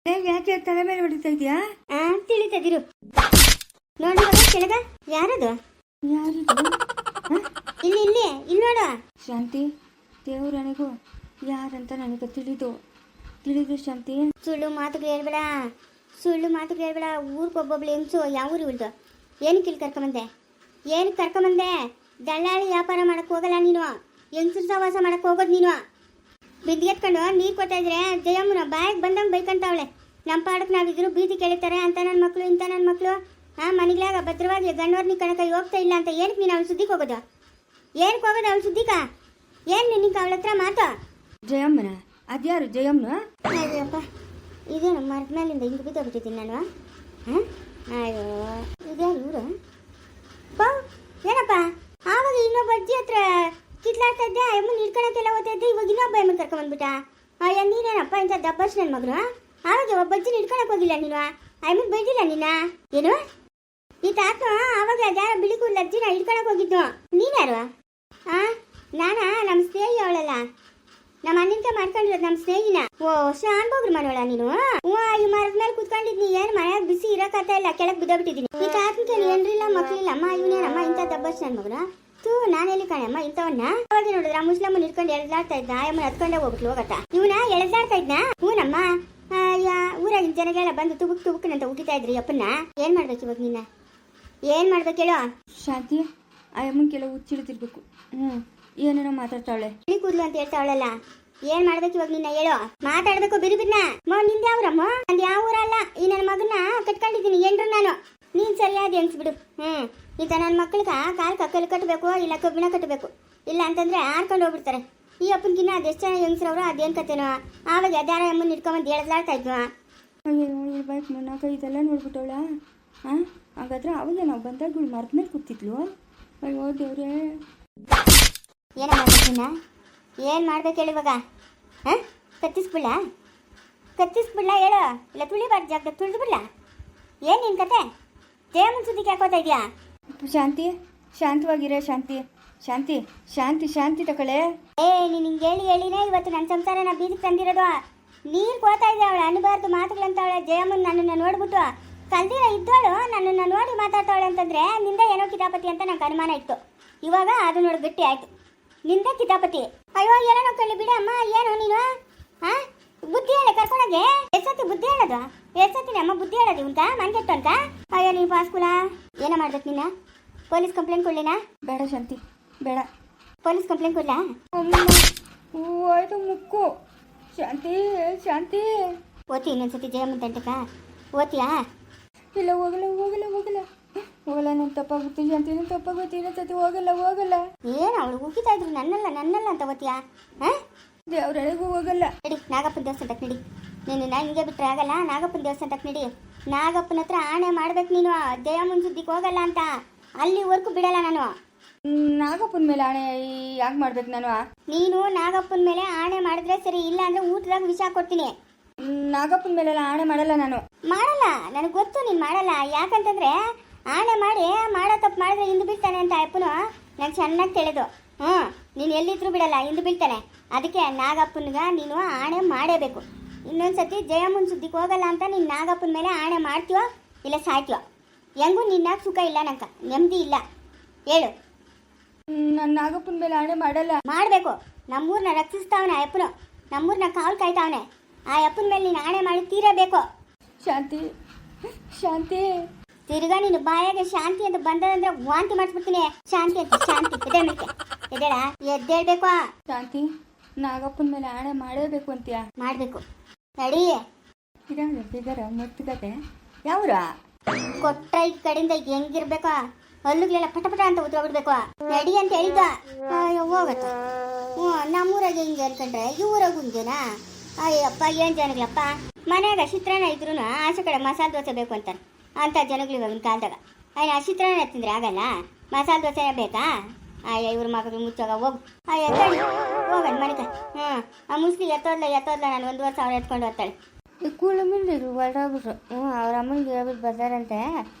ಯಾಕೆ ತಲೆ ಮೇಲೆ ಹೊಡಿತಾ ಇದೆಯಾ? ತಿಳಿತದಿರು ನೋಡಿ ಕೆಳಗ ಯಾರದು? ಯಾರಿದು? ಇಲ್ಲಿ ಇಲ್ಲಿ ಇಲ್ಲಿ ನೋಡು ಶಾಂತಿ, ದೇವರನಿಗೂ ಯಾರಂತ ನನಗೆ ತಿಳಿದು ಶಾಂತಿ. ಸುಳ್ಳು ಮಾತುಗಳು ಹೇಳ್ಬೇಡ, ಸುಳ್ಳು ಮಾತುಗಳು ಹೇಳ್ಬೇಡ. ಊರಿಗೊಬ್ಬೊಬ್ಳು ಹೆಂಗ್ಸು. ಯಾವ ಊರು ಇಳ್ದು? ಏನಕ್ಕೆ ಇಲ್ಲಿ ಕರ್ಕೊಂಬಂದೆ? ದಳ್ಳಾಳಿ ವ್ಯಾಪಾರ ಮಾಡಕ್ಕೆ ಹೋಗಲ್ಲ ನೀನು. ಹೆಂಗಸರು ಸಹವಾಸ ಮಾಡಕ್ಕೆ ಹೋಗೋದು ನೀನು. ಬಿದ್ದಿಗೆತ್ಕೊಂಡು ನೀರು ಕೊಡ್ತಾ ಇದ್ರೆ ಜಯಮ್ಮನ ಬಾಯಿಗೆ ಬಂದಂಗೆ ಬೈಕಂತಾವಳೆ. ನಮ್ಮ ಪಾಡಕ್ಕೆ ನಾವಿದ್ರು ಬೀದಿ ಕೇಳಿತಾರೆ ಅಂತ ನನ್ನ ಮಕ್ಕಳು ಇಂಥ ನನ್ನ ಮಕ್ಕಳು ಮನೆಗ್ಲಾಗ ಭದ್ರವಾಗಿ ಗಂಡವ್ರನ್ನ ಕಣಕ ಹೋಗ್ತಾ ಇಲ್ಲ ಅಂತ. ಏನಕ್ಕೆ ನೀನು ಅವಳು ಸುದ್ದಿಗೆ ಹೋಗೋದು? ಏನಕ್ಕೆ ಹೋಗೋದು ಅವಳು ಸುದ್ದಿಗ? ಏನು ನಿನಗೆ ಅವಳ ಹತ್ರ ಮಾತು? ಜಯಮ್ಮನ? ಅದ್ಯಾರು ಜಯಮ್ಮನ? ಅಯ್ಯಪ್ಪ, ಇದೇನು ಮರದ ಮೇಲಿಂದ ಹಿಂಗೆ ಬಿದ್ದೋಗ್ಬಿಟ್ಟಿದ್ದೀನಿ ನಾನು. ಅಯ್ಯೋ, ಇದ್ಯಾರು ಇವರು? ಏನಪ್ಪ ಆವಾಗ ಇನ್ನೊಬ್ಬ ಅಜ್ಜಿ ಹತ್ರ ಕಿತ್ಲಾಡ್ತಾ ಇದ್ದೆ, ಅಮ್ಮನ ಹಿಡ್ಕೊಳಕ್ಕೆಲ್ಲ ಓದ್ತಾ ಇದ್ದೆ. ಇವಾಗ ಇನ್ನೊಬ್ಬ ಅಮ್ಮನ ಕರ್ಕೊಂಡ್ಬಂದ್ಬಿಟ್ಟ. ಅಯ್ಯ ನೀನೇನಪ್ಪ ಇಂಥ ದಬ್ಬಾಶ್ ನನ್ನ ಮಗನು? ಆವಾಗ ಒಬ್ಬ ಅಜ್ಜಿನ ಹಿಡ್ಕೊಳಕ್ ಹೋಗಿಲ್ಲ ನೀನು? ಅಮ್ಮನ ಬೈದಿಲ್ಲ ನಿನ್ನ? ಏನು ಈ ತಾತ ಆವಾಗ ಯಾರ ಬಿಳಿ ಕೂದಲ ಅಜ್ಜಿನ ಹಿಡ್ಕೊಳಕ್ ಹೋಗಿದ್ದು? ನೀನ್ಯಾರು? ನಾನಾ? ನಮ್ಮ ಸ್ನೇಹಿ ಅವಳಲ್ಲ, ನಮ್ಮ ಅಣ್ಣಿನ್ಕ ಮಾಡ್ಕೊಂಡಿರೋದು ನಮ್ಮ ಸ್ನೇಹಿನ. ಓ ಶಾನ್ ಬೋಗ್ರು ಮಾಡೋಳ ನೀನು? ಈ ಮರದ ಮೇಲೆ ಕುತ್ಕೊಂಡಿದ್ನಿ. ಏನ್ ಮನೆಯಾಗ ಬಿಸಿ ಇರಕತ್ತ ಇಲ್ಲ, ಕೆಳಗೆ ಬಿದ್ದೋಗ್ಬಿಟ್ಟಿದ್ದೀನಿ. ಈ ತಾತನ್ಕೆ ಏನ್ರಿಲ್ಲ ಮಕ್ಳಿಲ್ಲ. ಅಮ್ಮ ಇವನೇನಮ್ಮ ಇಂಥ ದಬ್ಬಾಶ್ ನನ್ನ ಮಗನ? ನಾನೆಲ್ಲಿ ಕಾಣಮ್ಮ ಇಂಥವನ್ನ? ಅವಾಗ ನೋಡಿದ್ರ ಮುಸ್ಲಮ್ಮನ್ ಹಿಡ್ಕೊಂಡು ಎಳೆದಾಡ್ತಾ ಇದ್ದ. ಅಮ್ಮನ ಹತ್ಕೊಂಡೇ ಹೋಗ್ಬಿಟ್ಲು ಹೋಗತ್ತ. ಇವನ ಎಳೆದಾಡ್ತಾ ಇದ್ನ? ಹೂನಮ್ಮ. ಊರಾಗಿನ ಜನಗಳೆಲ್ಲ ಬಂದು ತುಬುಕ್ ಅಂತ ಉಗಿತಾ ಇದ್ರಿ ಅಪ್ಪನ್ನ. ಏನ್ ಮಾಡ್ಬೇಕು ಇವಾಗ ನಿನ್ನ? ಏನ್ ಮಾಡ್ಬೇಕು ಹೇಳು? ಶಾಂತಿ, ಆ ಅಮ್ಮನ ಕೆಲವು ಹುಚ್ಚಿಡ್ತಿರ್ಬೇಕು. ಏನೇನೋ ಮಾತಾಡ್ತಾವಳೆ. ಬಿಳಿ ಕೂದ್ಲು ಅಂತ ಹೇಳ್ತಾವಳಲ್ಲ, ಏನ್ ಮಾಡ್ಬೇಕು ಇವಾಗ ನಿನ್ನ ಹೇಳು? ಮಾತಾಡ್ಬೇಕು ಬಿರಿ ಬಿರ್ನ. ನಿಂದ ಯಾವ್ರಮ್ಮ? ನಂದು ಯಾವ ಊರಲ್ಲ. ಈ ನನ್ನ ಮಗನ ಕಟ್ಕೊಂಡಿದ್ದೀನಿ ಏನ್ರು ನಾನು. ನೀನ್ ಸರಿಯಾದ ಹೆಂಗ್ಸ್ಬಿಡು. ಇಂಥ ನನ್ನ ಮಕ್ಳಿಗ ಕಾಲ್ ಕಕ್ಕಲ್ಲಿ ಕಟ್ಟಬೇಕು, ಇಲ್ಲ ಕಬ್ಬಿಣ ಕಟ್ಟಬೇಕು. ಇಲ್ಲ ಅಂತಂದ್ರೆ ಆರ್ಕೊಂಡು ಹೋಗ್ಬಿಡ್ತಾರೆ. ಈ ಅಪ್ಪನ್ಕಿನ್ನ ಅದೆಷ್ಟು ಜನ ಹೆಂಗ್ಸ್ರವ್ರು ಅದೇನ್ ಕತ್ತೇನೋ. ಆವಾಗ ಅದಾರ ಅಮ್ಮನ ಇಟ್ಕೊಂಬಂದು ಎಳೆದಾಡ್ತಾ ಇದ್ವಾ. ಅಯ್ಯೋ ಇರ್ಬೇಕು ಮನ್ನಾಕ ಇದೆಲ್ಲ ನೋಡ್ಬಿಟ್ಟವಳ. ಹಾಗಾದ್ರೆ ಅವಾಗ ನಾವು ಬಂದಾಗ ಮರದ ಮೇಲೆ ಕೂತಿದ್ಲು. ಅಯ್ಯೋ ದೇವ್ರೇ, ಏನ ಮಾಡ್ಬೇಕಿನ್ನ? ಏನು ಮಾಡ್ಬೇಕು ಹೇಳಿ ಇವಾಗ? ಕತ್ತಿಸ್ಬಿಡ್ಲ ಹೇಳು? ಇಲ್ಲ ತುಳಿಬಾರ್ದು ಜಾಗದಾಗ ತುಳಿದ್ಬಿಡ್ಲ? ಏನು ನಿನ್ನ ಕತೆ? ಜಯಮ್ಮನ ಸುದ್ದಿಗೆ ಹಾಕೋತಾ ಇದೆಯಾ? ಶಾಂತಿ, ಶಾಂತವಾಗಿರೇ ಶಾಂತಿ. ಶಾಂತಿ ಶಾಂತಿ ಶಾಂತಿ ತಗೊಳ್ಳೆ. ನೀನು ಹಿಂಗೆ ಹೇಳಿನೇ ಇವತ್ತು ನನ್ನ ಸಂಸಾರನ ಬೀದಿಗೆ ತಂದಿರೋದು. ನೀರು ಕೋತಾ ಇದೆ ಅವಳು ಅನ್ನಬಾರ್ದು ಮಾತುಗಳಂತವಳೆ. ಜಯಮ್ಮನ ನನ್ನನ್ನು ನೋಡ್ಬಿಟ್ಟು ಕಲ್ದಿರ ಇದ್ದವಳು ನನ್ನನ್ನು ನೋಡಿ ಮಾತಾಡ್ತಾವಳೆ ಅಂತಂದ್ರೆ ನಿಂದ ಏನೋ ಕಿತಾಪತಿ ಅಂತ ನಂಗೆ ಅನುಮಾನ ಇತ್ತು. ಇವಾಗ ಅದು ನೋಡಿ ಗಟ್ಟಿ ಆಯ್ತು, ನಿಂದ ಕಿತಾಪತಿ. ಅಯ್ಯೋ ಏನೋ ಕಳ್ಳಿ ಬಿಡಿ ಅಮ್ಮ. ಏನು ನೀನು ಬುದ್ಧಿ ಹೇಳಿ ಕರ್ಕೊಂಡೋಗೆ? ಎಷ್ಟೊತ್ತಿ ಬುದ್ಧಿ ಹೇಳೋದು? ಎಷ್ಟೊತ್ತಿನ ಅಮ್ಮ ಬುದ್ಧಿ ಹೇಳೋದು ಅಂತ ಮನ್ಗೆಟ್ಟು ಅಂತ? ಅಯ್ಯೋ ನೀನು ಪಾಸ್ಕುಲ ಏನೋ ಮಾಡ್ಬೇಕು ನಿನ್ನ? ಪೊಲೀಸ್ ಕಂಪ್ಲೇಂಟ್ ಕೊಡ್ಲಿನಾ? ಬೇಡ ಶಾಂತಿ, ಬೇಡ. ಪೊಲೀಸ್ ಕಂಪ್ಲೇಂಟ್ ಕೊಡ್ಲಾ? ಆಯ್ತು ಮುಕ್ಕು. ಶಾಂತಿ ಶಾಂತಿ, ಓದ್ತಿ ಇನ್ನೊಂದ್ಸತಿ ಜಯಮ್ಮನ ತಂಟಕ ಓದ್ತೀಯಾ? ಇಲ್ಲ, ಹೋಗಲ್ಲ ನಾನು ತಪ್ಪಾಗುತ್ತೆ ಶಾಂತಿ, ನಾನು ತಪ್ಪಾಗುತ್ತೆ. ಇನ್ನೊಂದ್ಸತಿ ಹೋಗಲ್ಲ. ಏನು ಅವಳು ಉಗಿತಾ ಇದ್ರು ನನ್ನಲ್ಲ ಅಂತ ಓದ್ತೀಯಾ? ದೇವ್ರಳಿಗೂ ಹೋಗಲ್ಲ. ನಡಿ ನಾಗಪ್ಪನ ದೇವಸ್ಥಾನಕ್ಕೆ ನಡಿ. ನೀನು ಹಿಂಗೆ ಬಿಟ್ಟರೆ ಆಗಲ್ಲ. ನಾಗಪ್ಪನ ದೇವಸ್ಥಾನಕ್ಕೆ ನಡಿ. ನಾಗಪ್ಪನ ಹತ್ರ ಆಣೆ ಮಾಡ್ಬೇಕು ನೀನು. ಜಯಮ್ಮನ ಸುದ್ದಿಗೆ ಹೋಗಲ್ಲ ಅಂತ. ಅಲ್ಲಿವರೆಗೂ ಬಿಡಲ್ಲ ನಾನು. ನಾಗಪ್ಪನ ಮೇಲೆ ಆಣೆ ಯಾಕೆ ಮಾಡ್ಬೇಕು ನಾನು? ನೀನು ನಾಗಪ್ಪನ ಮೇಲೆ ಆಣೆ ಮಾಡಿದ್ರೆ ಸರಿ, ಇಲ್ಲ ಅಂದ್ರೆ ಊಟದಾಗ ವಿಷ ಕೊಡ್ತೀನಿ. ನಾಗಪ್ಪನ ಮೇಲೆಲ್ಲ ಆಣೆ ಮಾಡಲ್ಲ ನಾನು. ಮಾಡಲ್ಲ, ನನಗೆ ಗೊತ್ತು ನೀನು ಮಾಡಲ್ಲ. ಯಾಕಂತಂದ್ರೆ ಆಣೆ ಮಾಡೋ ತಪ್ಪು ಮಾಡಿದ್ರೆ ಹಿಂದೆ ಬೀಳ್ತಾನೆ ಅಂತ ಅಪ್ಪನು ನಂಗೆ ಚೆನ್ನಾಗಿ ತಿಳಿದು. ನೀನು ಎಲ್ಲಿದ್ರು ಬಿಡಲ್ಲ, ಹಿಂದೆ ಬೀಳ್ತಾನೆ. ಅದಕ್ಕೆ ನಾಗಪ್ಪನಿಗ ನೀನು ಆಣೆ ಮಾಡೇಬೇಕು. ಇನ್ನೊಂದ್ಸತಿ ಜಯಮ್ಮನ ಸುದ್ದಿಗೆ ಹೋಗಲ್ಲ ಅಂತ ನೀನು ನಾಗಪ್ಪನ ಮೇಲೆ ಆಣೆ ಮಾಡ್ತೀವೋ ಇಲ್ಲ ಸಾಯ್ತೀವೋ. ಹೆಂಗೂ ನಿನ್ನಾಗ ಸುಖ ಇಲ್ಲ, ನಂಗೆ ನೆಮ್ಮದಿ ಇಲ್ಲ. ಹೇಳು. ನಾನು ನಾಗಪ್ಪನ ಮೇಲೆ ಆಣೆ ಮಾಡಲ್ಲ. ಮಾಡಬೇಕು. ನಮ್ಮೂರನ್ನ ರಕ್ಷಿಸ್ತಾವನೆ ಆ ಅಪ್ಪನು. ನಮ್ಮೂರನ್ನ ಕಾವಲು ಕಾಯ್ತಾವನೆ. ಆ ಅಪ್ಪನ ಮೇಲೆ ನೀನು ಆಣೆ ಮಾಡಿ ತೀರಬೇಕು. ಶಾಂತಿ ತಿರ್ಗಾ ನೀನು ಬಾಯಾಗೆ ಶಾಂತಿ ಅಂತ ಬಂದಂದ್ರೆ ವಾಂತಿ ಮಾಡಿಸ್ಬಿಡ್ತೀನಿ. ಶಾಂತಿ ಅಂತ ಶಾಂತಿ ಎದ್ದೇಳ, ಎದ್ದೇಳ್ಬೇಕು. ಶಾಂತಿ, ನಾಗಪ್ಪನ ಮೇಲೆ ಆಣೆ ಮಾಡೇಬೇಕು ಅಂತೀಯ? ಮಾಡಬೇಕು. ನಡಿ. ಇದರ ಮುತ್ತುಗತೆ ಯಾವ್ರ ಕೊಟ್ಟ ಈ ಕಡೆಯಿಂದ ಹೆಂಗಿರ್ಬೇಕು? ಹಲ್ಲುಗಳೆಲ್ಲ ಪಟ ಅಂತ ಉದ್ರೋಗ್ಬಿಡ್ಬೇಕು. ನಡಿ ಅಂತ ಹೇಳಿದ್ದ. ಹೋಗತ್ತ. ನಮ್ಮೂರಾಗೆ ಹಿಂಗೆ ಅನ್ಕೊಂಡ್ರೆ ಈ ಊರಾಗ ಹಿಂಗೇನಾ? ಅಯ್ಯಪ್ಪ ಏನು ಜನಗಳಪ್ಪ. ಮನ್ಯಾಗ ಚಿತ್ರಾನ್ನ ಇದ್ರು ಆಚೆ ಕಡೆ ಮಸಾಲೆ ದೋಸೆ ಬೇಕು ಅಂತಾರೆ ಅಂತ ಜನಗಳು ಇವಾಗಿನ ಕಾಲದಾಗ. ಆ ಚಿತ್ರಾನ್ನ ತಿಂದ್ರೆ ಆಗಲ್ಲ, ಮಸಾಲೆ ದೋಸೆ ಬೇಕಾ? ಇವ್ರ ಮಗಳು ಮುಚ್ಚೋಗ ಹೋಗು. ಹೋಗಣ ಮನೆಕ. ಆ ಮುಸ್ಲಿ ಎತ್ತೋದ್ಲ ನಾನು 1,500 ಎತ್ಕೊಂಡು ಹೋಗ್ತಾಳೆ. ಈ ಕೂಳ ಮುಂದೆ ಹೊರಡೋಗ್ಬಿಟ್ರು. ಅವ್ರ ಅಮ್ಮನಿಗೆ ಹೇಳ್ಬಿಟ್ಟು ಬರ್ತಾರಂತೆ.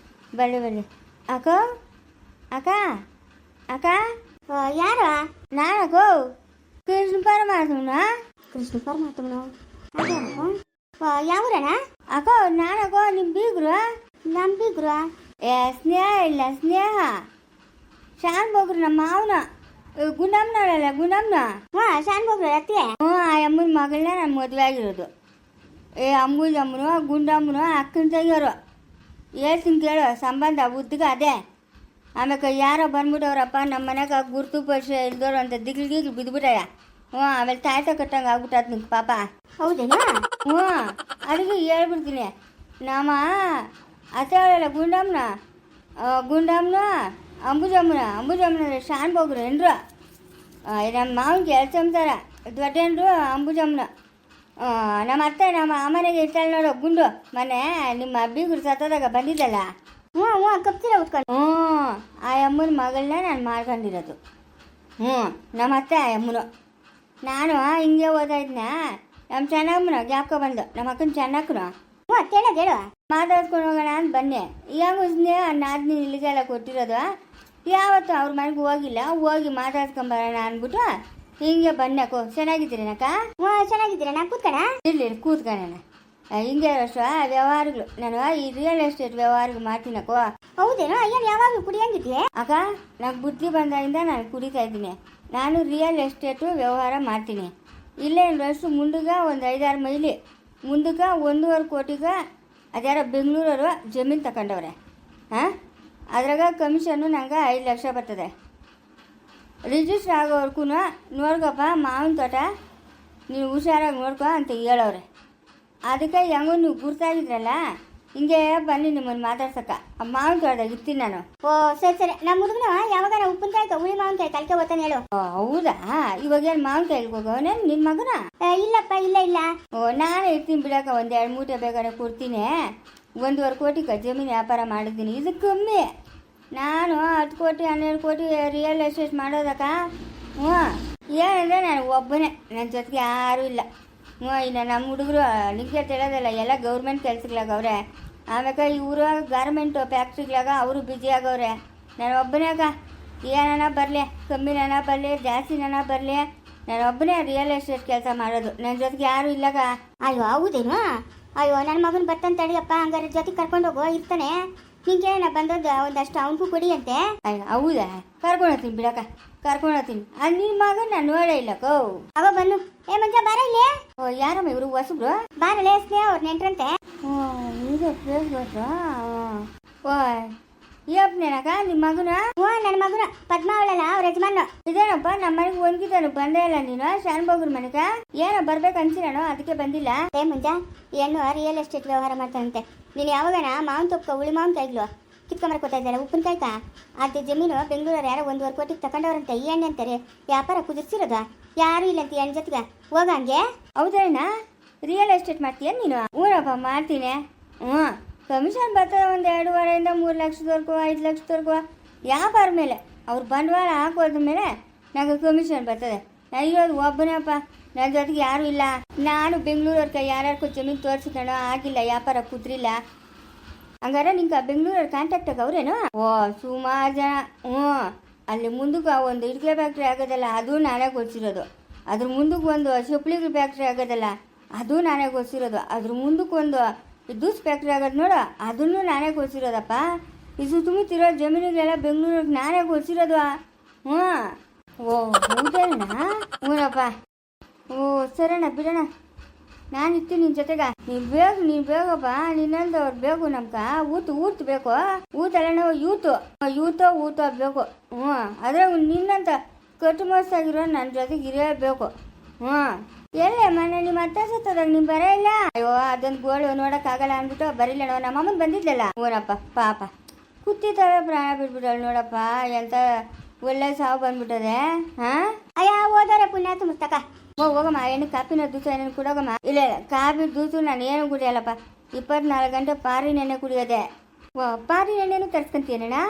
ಬಳ್ಳಿ ಅಕ್ಕ ಯಾರು? ನಾನಗೋ ಕೃಷ್ಣ ಪರಮಾತ್ಮನ. ಕೃಷ್ಣ ಪರಮಾತ್ಮನು? ಯಾವೂರಣ್ಣ? ಅಕ್ಕ ನಾನಕ್ಕ ನಿಮ್ಮ ಬೀಗ್ರು. ನಮ್ಮ ಬೀಗ್ರು? ಸ್ನೇಹ ಇಲ್ಲ ಸ್ನೇಹ ಶಾನ್ ಬೋಗ್ರು ನಮ್ಮ ಮಾವನ ಗುಂಡಮ್ಮನವಳಲ್ಲ ಗುಂಡಮ್ಮನ. ಶಾನ್ ಬೋಗ್ರು ಅತ್ತೆ. ಆ ಅಮ್ಮನ ಮಗಳನ್ನ ನಾನು ಮದುವೆ ಆಗಿರೋದು. ಅಂಬುಜಮ್ಮನು ಗುಂಡಮ್ಮನು ಅಕ್ಕನ ತೆಗಿಯೋರು. ಹೇಳ್ತೀನಿ ಕೇಳು ಸಂಬಂಧ ಉದ್ದಗ ಅದೇ. ಆಮೇಲೆ ಯಾರೋ ಬಂದ್ಬಿಟ್ಟವ್ರಪ್ಪ ನಮ್ಮ ಮನೆಗೆ ಗುರ್ತು ಪರಿಚಯ ಇಲ್ದವ್ರು ಅಂತ ದಿಗ್ಲಿಗೆ ಬಿದ್ದುಬಿಟ್ಟಯ್ಯ. ಆಮೇಲೆ ತಾಯ್ತ ಕಟ್ಟಂಗೆ ಆಗ್ಬಿಟ್ಟದ ನಿಂಗೆ ಪಾಪ. ಹೌದೇನಾ? ಅದಕ್ಕೆ ಹೇಳ್ಬಿಡ್ತೀನಿ. ನಮ್ಮ ಅತ್ತೆ ಅವಳಲ್ಲ ಗುಂಡಮ್ಮನ ಅಂಬುಜಮ್ಮನ ಶಾನ್ ಬೋಗ್ರು ಏನ್ರು. ನಮ್ಮ ಮಾವನ ಕೆಲಸ ಅಂತಾರ ದೊಡ್ಡೇನ್ರು ಅಂಬುಜಮ್ಮನ. ನಮ್ಮ ಅತ್ತೆ ನಮ್ಮ ಅಮ್ಮನೆಗೆ ಇರ್ತಾಳೆ ನೋಡು ಗುಂಡು. ಮೊನ್ನೆ ನಿಮ್ಮ ಬೀಗರು ಸತ್ತದಾಗ ಬಂದಿದ್ದಲ್ಲ. ಕಪ್ತಿರ ಉಟ್ಕೊಂಡು. ಆ ಅಮ್ಮನ ಮಗಳನ್ನ ನಾನು ಮಾಡ್ಕೊಂಡಿರೋದು. ನಮ್ಮ ಅತ್ತೆ ಆ ಅಮ್ಮನು. ನಾನು ಹಿಂಗೆ ಓದಾ ಇದ್ನ ನಮ್ಮ ಚೆನ್ನಮ್ಮನ ಜ್ಞಾಪಕ ಬಂದು ನಮ್ಮ ಅಕ್ಕನ ಚೆನ್ನಕ್ಕನು. ಹೇಳು ಮಾತಾಡ್ಕೊಂಡು ಹೋಗೋಣ ಅಂತ ಬನ್ನಿ. ಹೆಂಗೆ ನಾದಿನಿ ಇಲ್ಲಿಗೆಲ್ಲ ಕೊಟ್ಟಿರೋದು. ಯಾವತ್ತು ಅವ್ರ ಮನೆಗೆ ಹೋಗಿಲ್ಲ, ಹೋಗಿ ಮಾತಾಡ್ಸ್ಕೊಂಬರೋಣ ಅಂದ್ಬಿಟ್ಟು ಹಿಂಗೆ ಬನ್ನಕೋ. ಚೆನ್ನಾಗಿದ್ದೀರೇನಕ್ಕ? ಚೆನ್ನಾಗಿದ್ದೀರಣ್ಣ, ಕೂತ್ಕಣ. ಇರ್ಲಿ ಕೂತ್ಕೊಳ್ಳೋಣ. ಹಿಂಗೆ ಅಷ್ಟು ವ್ಯವಹಾರಗಳು ನಾನು ಈ ರಿಯಲ್ ಎಸ್ಟೇಟ್ ವ್ಯವಹಾರಗಳು ಮಾಡ್ತೀನಕ್ಕೋ. ಹೌದೇನೋ? ಏನು ಯಾವಾಗಲೂ ಕುಡಿಯಂಗಿದ್ವಿ ಅಕ್ಕ? నాకు ಬುದ್ಧಿ ಬಂದಾಗಿಂದ ನಾನು ಕುಡಿತಾ ಇದ್ದೀನಿ. ನಾನು ರಿಯಲ್ ಎಸ್ಟೇಟು ವ್ಯವಹಾರ ಮಾಡ್ತೀನಿ. ಇಲ್ಲೇ ಅಷ್ಟು ಮುಂದಕ್ಕೆ ಒಂದು 5-6 ಮೈಲಿ ಮುಂದಕ್ಕೆ 1.5 ಕೋಟಿಗೆ ಅದ್ಯಾರೋ ಬೆಂಗಳೂರವರು ಜಮೀನು ತಗೊಂಡವ್ರೆ. ಅದ್ರಾಗ ಕಮಿಷನ್ನು ನಂಗೆ 5 ಲಕ್ಷ ಬರ್ತದೆ. ರಿಜಿಸ್ಟ್ರ್ ಆಗೋವರ್ಗೂ ನೋಡ್ಕಪ್ಪ ಮಾವಿನ ತೋಟ ನೀನು ಹುಷಾರಾಗಿ ನೋಡ್ಕೊ ಅಂತ ಹೇಳವ್ರೆ. ಅದಕ್ಕೆ ಹೆಂಗೋ ನೀವು ಗುರ್ತಾಗಿದ್ರಲ್ಲ ಹಿಂಗೆ ಬನ್ನಿ ನಿಮ್ಮನ್ನು ಮಾತಾಡ್ಸಕ್ಕ. ಮಾವಿನ ತೋಟದಾಗ ಇರ್ತೀನಿ ನಾನು. ಸರಿ. ನಮ್ಮ ಹುಡುಗನ ಯಾವಾಗ ಉಪ್ಪಿನಕಾಯಿ ಹುಳಿ ಮಾವಿನಕಾಯಿ ಕಲ್ಕೆ ಓದ್ತಾನೆ ಹೇಳು. ಹೌದಾ? ಇವಾಗ ಏನು ಮಾವಿನಕಾಯಿಗೆ ಹೋಗವನೇ ನಿನ್ನ ಮಗನ? ಇಲ್ಲಪ್ಪ, ಇಲ್ಲ. ನಾನೇ ಇರ್ತೀನಿ ಬಿಡಕ್ಕ. 1-2 ಮೂಟೆ ಬೇಕಾದ್ರೆ ಕೊಡ್ತೀನಿ. 1.5 ಕೋಟಿಗೆ ಜಮೀನು ವ್ಯಾಪಾರ ಮಾಡಿದ್ದೀನಿ. ಇದು ಕಮ್ಮಿ. ನಾನು 10 ಕೋಟಿ 12 ಕೋಟಿ ರಿಯಲ್ ಎಸ್ಟೇಟ್ ಮಾಡೋದಕ್ಕ. ಏನಂದರೆ ನಾನು ಒಬ್ಬನೇ, ನನ್ನ ಜೊತೆಗೆ ಯಾರೂ ಇಲ್ಲ. ಇನ್ನು ನಮ್ಮ ಹುಡುಗರು ನಿಮಗೆ ತಿಳಿಯೋದಲ್ಲ, ಎಲ್ಲ ಗೌರ್ಮೆಂಟ್ ಕೆಲ್ಸಗಳಾಗವ್ರೆ. ಆಮೇಲೆ ಇವರು ಗಾರ್ಮೆಂಟು ಫ್ಯಾಕ್ಟ್ರಿಗಳಾಗ ಅವರು ಬ್ಯುಸಿ ಆಗವ್ರೆ. ನಾನು ಒಬ್ಬನೇ ಅಕ್ಕ. ಏನಾನ ಬರಲಿ, ಕಮ್ಮಿನ ಬರಲಿ, ಜಾಸ್ತಿನ ಬರಲಿ, ನಾನು ಒಬ್ಬನೇ ರಿಯಲ್ ಎಸ್ಟೇಟ್ ಕೆಲಸ ಮಾಡೋದು. ನನ್ನ ಜೊತೆಗೆ ಯಾರೂ ಇಲ್ಲಕ್ಕ. ಅಯ್ಯೋ ಹೌದೇನು? ಅಯ್ಯೋ ನನ್ನ ಮಗನ ಬರ್ತಾನೆ ತಡಿಯಪ್ಪ. ಹಂಗಾರೆ ಜೊತೆಗೆ ಕರ್ಕೊಂಡೋಗೋ, ಇರ್ತಾನೆ. ನಿಂಗೆ ನಾ ಬಂದದ್ದು ಒಂದಷ್ಟು ಅವನಿಗೂ ಕೊಡಿ ಅಂತೆ. ಅಯ್ಯ ಹೌದಾ? ಕರ್ಕೊಂಡೋಗ್ತೀನಿ ಬಿಡಕ್ಕ, ಕರ್ಕೊಂಡೋಗ್ತೀನಿ. ಅದು ನಿನ್ನ ಮಗನ ನಾನು ನೋಡೇ ಇಲ್ಲಕ್ಕೋ. ಅವ ಬನ್ನು. ಮಂಜ ಬಾರ ಇಲ್ಲಿ. ಯಾರಮ್ಮ ಇವರು ಹೊಸಬ್ರು? ಬಾರಲೇ ಸ್ನೇಹ ಅವ್ರು ನೆಂಟ್ರಂತೆ. ಇದು ಪ್ಲೇಸ್ ಗೊತ್ತು. ಯಪ್ಪನೇನಕ್ಕ ನಿಮ್ಮ ಮಗನ? ನನ್ನ ಮಗನ ಪದ್ಮ ಅವಳಲ್ಲ ಅವ್ರ ಯಜಮಾನ. ಇದೇನಪ್ಪ ನಮ್ಮ ಮನೆಗೆ ಒಂದ್ಕಿತಾನು ಬಂದೇ ಇಲ್ಲ ನೀನು ಶಾನ್ ಬೋಗ್ರ ಮನೆಗ. ಏನೋ ಬರ್ಬೇಕು ಅನ್ಸಿರಾನು, ಅದಕ್ಕೆ ಬಂದಿಲ್ಲ. ಮಂಜ ಹೆಣ್ಣು ರಿಯಲ್ ಎಸ್ಟೇಟ್ ವ್ಯವಹಾರ ಮಾಡ್ತಾನಂತೆ. ನೀನು ಯಾವಾಗನ ಮಾವನ್ ತೊಪ್ಕ ಹುಳಿ ಮಾವನ್ ಕಾಯಿಗ್ಲು ಕಿತ್ಕೊಂಬರಕೋತಾ ಇದ್ದಾರೆ ಉಪ್ಪಿನಕಾಯ್ಕ. ಅದು ಜಮೀನು ಬೆಂಗಳೂರು ಯಾರೋ 1.5 ಕೋಟಿಗೆ ತಗೊಂಡವ್ರಂತೆ. ಈ ಎಣ್ಣೆ ಅಂತಾರೆ ವ್ಯಾಪಾರ ಕುದಿರ್ಸಿರೋದ. ಯಾರು ಇಲ್ಲಂತ ಎಣ್ಣೆ ಜೊತೆಗೆ ಹೋಗ ಹಂಗೆ. ಹೌದೇನ? ರಿಯಲ್ ಎಸ್ಟೇಟ್ ಮಾಡ್ತೀಯ ನೀನು? ಊರಪ್ಪ ಮಾಡ್ತೀನಿ. ಕಮಿಷನ್ ಬರ್ತದೆ. 1 2.5 3 ಲಕ್ಷದವರೆಗೂ 5 ಲಕ್ಷದವರೆಗೂ ವ್ಯಾಪಾರ ಮೇಲೆ ಅವ್ರು ಬಂಡವಾಳ ಹಾಕೋದ್ರ ಮೇಲೆ ನನಗೆ ಕಮಿಷನ್ ಬರ್ತದೆ. ನಾನು ಇರೋದು ಒಬ್ಬನೇಪ್ಪ, ನನ್ನ ಜೊತೆಗೆ ಯಾರೂ ಇಲ್ಲ. ನಾನು ಬೆಂಗಳೂರವ್ರ ಯಾರ್ಯಾರು ಜಮೀನು ತೋರಿಸ್ಕೊಂಡು ಆಗಿಲ್ಲ, ವ್ಯಾಪಾರ ಕುದ್ರಿಲ್ಲ. ಹಂಗಾರೆ ನಿಂಗೆ ಬೆಂಗಳೂರಲ್ಲಿ ಕಾಂಟ್ಯಾಕ್ಟ್ ಆಗವ್ರೇನು? ಸುಮಾರು ಜನ. ಅಲ್ಲಿ ಮುಂದಕ್ಕೆ ಒಂದು ಇಡ್ಕೆ ಫ್ಯಾಕ್ಟ್ರಿ ಆಗೋದಲ್ಲ, ಅದು ನಾನೇ ಗೊತ್ತಿರೋದು. ಅದ್ರ ಮುಂದಕ್ಕೆ ಒಂದು ಚಪ್ಪಲಿಗಳ ಫ್ಯಾಕ್ಟ್ರಿ ಆಗೋದಲ್ಲ, ಅದು ನಾನೇ ಗೊತ್ತಿರೋದು. ಅದ್ರ ಮುಂದಕ್ಕೆ ಒಂದು ಜ್ಯೂಸ್ ಫ್ಯಾಕ್ಟ್ರಿ ಆಗೋದು ನೋಡು, ಅದನ್ನು ನಾನೇ ಗೊತ್ತಿರೋದಪ್ಪ. ಈ ಸುತ್ತಮುತ್ತಿರೋ ಜಮೀನುಗಳೆಲ್ಲ ಬೆಂಗಳೂರಿಗೆ ನಾನೇ ಗೊತ್ತಿರೋದು. ಹೌದೇನ? ಹ್ಞೂನಪ್ಪ. ಸರಣ್ಣ ಬಿಡೋಣ, ನಾನು ಇರ್ತೀನಿ ನಿನ್ನ ಜೊತೆಗ. ನೀನು ಬೇಕಪ್ಪ. ನಿನ್ನಂತ ಅವ್ರು ಬೇಕು ನಮ್ಗ. ಊತು ಬೇಕು. ಊತಲ್ಲ ನಾವು ಊತ ಬೇಕು. ಅದ್ರಾಗ ನಿನ್ನಂತ ಕಟ್ಟು ಮೋಸಾಗಿರೋ ನನ್ನ ಜೊತೆಗೆ ಇರಬೇಕು. ಎಲ್ಲೇ ಮನೆ ನಿಮ್ಮ ಅತ್ತೆ ಸತ್ತದಾಗ ನೀನು ಬರ ಇಲ್ಲ? ಅಯ್ಯೋ ಅದೊಂದು ಗೋಳು ನೋಡೋಕ್ಕಾಗಲ್ಲ ಅಂದ್ಬಿಟ್ಟು ಬರಿಲ್ಲ. ನಮ್ಮಮ್ಮನ ಬಂದಿದ್ದಲ್ಲ. ಓನಪ್ಪ ಪಾಪ ಕುತ್ತಿತಾಳೆ, ಪ್ರಾಣ ಬಿಟ್ಬಿಟ್ಟಳು ನೋಡಪ್ಪ. ಎಂತ ಒಳ್ಳೆ ಸಾವು ಬಂದ್ಬಿಟ್ಟದೆ. ಅಯ್ಯ ಓದಾರ ಪುಣ್ಯ ತುಂಬಸ್ತಕ. ಹೋಗಮ್ಮ, ಏನು ಕಾಪಿನ ದೂಸು ಏನೇನು ಕುಡೋಗಮ್ಮ. ಇಲ್ಲ ಕಾಪಿ ದೂಸು ನಾನು ಏನು ಕುಡಿಯಲ್ಲಪ್ಪ. 24 ಗಂಟೆ ಪಾರಿ ನೆನೆ ಕುಡಿಯೋದೆ. ಪಾರಿ ನೆನೆನೂ ತರ್ಸ್ಕೊಂತೀನಣ್ಣ?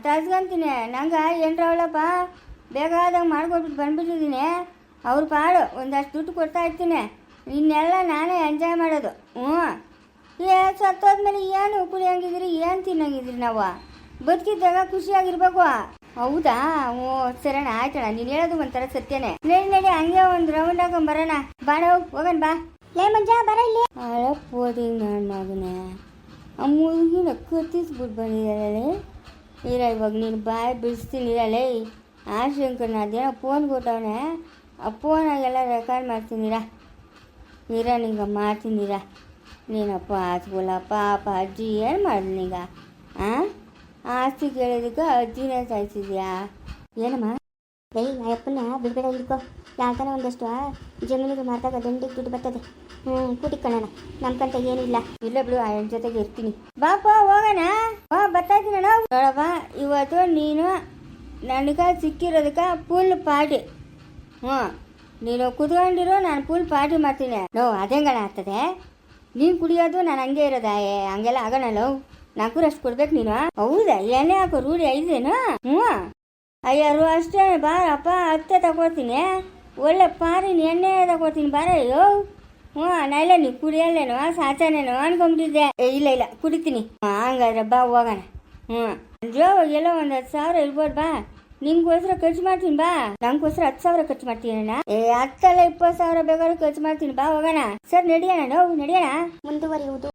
ತರ್ಸ್ಕೊಂತೀನಿ. ನಂಗೆ ಏನ್ರವಳಪ್ಪ ಬೇಕಾದಾಗ ಮಾಡ್ಕೊಟ್ಬಿಟ್ಟು ಬಂದ್ಬಿಟ್ಟಿದ್ದೀನಿ. ಅವ್ರ ಪಾಡು ಒಂದಷ್ಟು ದುಡ್ಡು ಕೊಡ್ತಾ ಇರ್ತೀನಿ. ಇನ್ನೆಲ್ಲ ನಾನೇ ಎಂಜಾಯ್ ಮಾಡೋದು. ಸತ್ತೋದ್ಮೇಲೆ ಏನು ಕುಡಿಯಂಗಿದ್ರಿ, ಏನು ತಿನ್ನಂಗಿದ್ರಿ? ನಾವು ಬದುಕಿದ್ದಾಗ ಖುಷಿಯಾಗಿರ್ಬೇಕು. ಹೌದಾ? ಸರಣ ಆಯ್ತಣ್ಣ, ನೀನು ಹೇಳೋದು ಒಂಥರ ಸತ್ಯನೇ. ನಡಿ ಹಂಗೆ ಒಂದು ರೌಂಡ್ ಹಾಕೊಂಡ್ ಬರೋಣ. ಬಾಡ ಹೋಗೋಣ ಬಾ. ಲೇ ಮಂಜ ಬರ ಇಲ್ಲಿ. ಅಳಪ್ಪೋದಿ ನನ್ನ ಮಗನೇ ಆ ಮುದುಗಿನ ಕತ್ತಿಸ್ಬಿಟ್ಟು ಬಂದಿದ್ದಾಳೆ. ಇರ ಇವಾಗ ನೀನು ಬಾಯಿ ಬಿಡಿಸ್ತೀನಿ ಇರಲೇ. ಆ ಶಂಕರ್ನ ಅದೇನೋ ಫೋನ್ ಕೊಟ್ಟವನೆ, ಆ ಫೋನಾಗೆಲ್ಲ ರೆಕಾರ್ಡ್ ಮಾಡ್ತೀನಿರ. ನಿಂಗೆ ಮಾಡ್ತೀನಿರ. ನೀನಪ್ಪ ಆಸ್ಗುಲ ಪಾಪ ಅಜ್ಜಿ ಏನು ಮಾಡಿದ್ ನೀಗ? ಆಸ್ತಿ ಕೇಳಿದಕ್ಕೆ ಅಜ್ಜಿನೇ ಸಾಯಿಸಿದ್ಯಾ ಏನಮ್ಮ? ಏಯ್ ಆ ಅಪ್ಪನ ಬಿಡ್ಬೇಡ ಹಿಡ್ಕೊ. ಯಾಕಂದ್ರೆ ಒಂದಷ್ಟು ಜಮೀನಿಗೆ ಮಾರ್ದಾಗ ದಂಡಿಗೆ ದುಡ್ಡು ಬರ್ತದೆ. ಕೂಟಿಕೊಳ್ಳೋಣ, ನಮ್ಕಂತ ಏನಿಲ್ಲ. ಇಲ್ಲ ಬಿಡು, ಆ ಹೆಣ್ಣು ಜೊತೆಗೆ ಇರ್ತೀನಿ. ಬಾಪ ಹೋಗೋಣ. ಬರ್ತಾ ಇದ್ದೀನಿ ನಾವು. ನೋಡಪ್ಪ, ಇವತ್ತು ನೀನು ನನಗೆ ಸಿಕ್ಕಿರೋದಕ್ಕೆ ಫುಲ್ ಪಾರ್ಟಿ. ನೀನು ಕುತ್ಕೊಂಡಿರೋ, ನಾನು ಫುಲ್ ಪಾರ್ಟಿ ಮಾಡ್ತೀನಿ. ಅದೇಂಗಣ ಆಗ್ತದೆ? ನೀನು ಕುಡಿಯೋದು ನಾನು ಹಂಗೆ ಇರೋದ? ಹಂಗೆಲ್ಲ ಆಗೋಣಲ್ಲ. ನಾಲ್ಕು ಅಷ್ಟು ಕೊಡ್ಬೇಕು ನೀನು. ಹೌದಾ? ಎಣ್ಣೆ ಹಾಕೋ ರೂಢಿ ಐದೇನು? ಅಯ್ಯಾರು ಅಷ್ಟೇ ಬಾರಪ್ಪ, ಹತ್ತೆ ತಗೊಳ್ತೀನಿ. ಒಳ್ಳೆ ಪಾರಿನ ಎಣ್ಣೆ ತಗೊಳ್ತೀನಿ ಬಾರ. ಅಯ್ಯೋ ನಾಯಿಲ್ಲ, ನೀವು ಕುಡಿಯಲ್ಲೇನೋ ಸಾಚಾನೇನೋ ಅನ್ಕೊಂಬಿಟ್ಟಿದ್ದೆ. ಇಲ್ಲ ಕುಡಿತೀನಿ. ಹಂಗಾದ್ರೆ ಬಾ ಹೋಗೋಣ. ಜೋವಾಗ ಎಲ್ಲೋ ಒಂದು 10,000 ಇರ್ಬೋದು. ಬಾ, ನಿಮ್ಗೋಸ್ಕರ ಖರ್ಚು ಮಾಡ್ತೀನಿ. ಬಾ, ನಮ್ಗೋಸ್ಕರ 10,000 ಖರ್ಚು ಮಾಡ್ತೀನಿ. 10 ಅಲ್ಲ 20,000 ಬೇಕಾದ್ರೂ ಖರ್ಚು ಮಾಡ್ತೀನಿ. ಬಾ ಹೋಗೋಣ. ಸರ್ ನಡಿಯೋಣ, ನಡೆಯೋಣ. ಮುಂದುವರಿಯುವುದು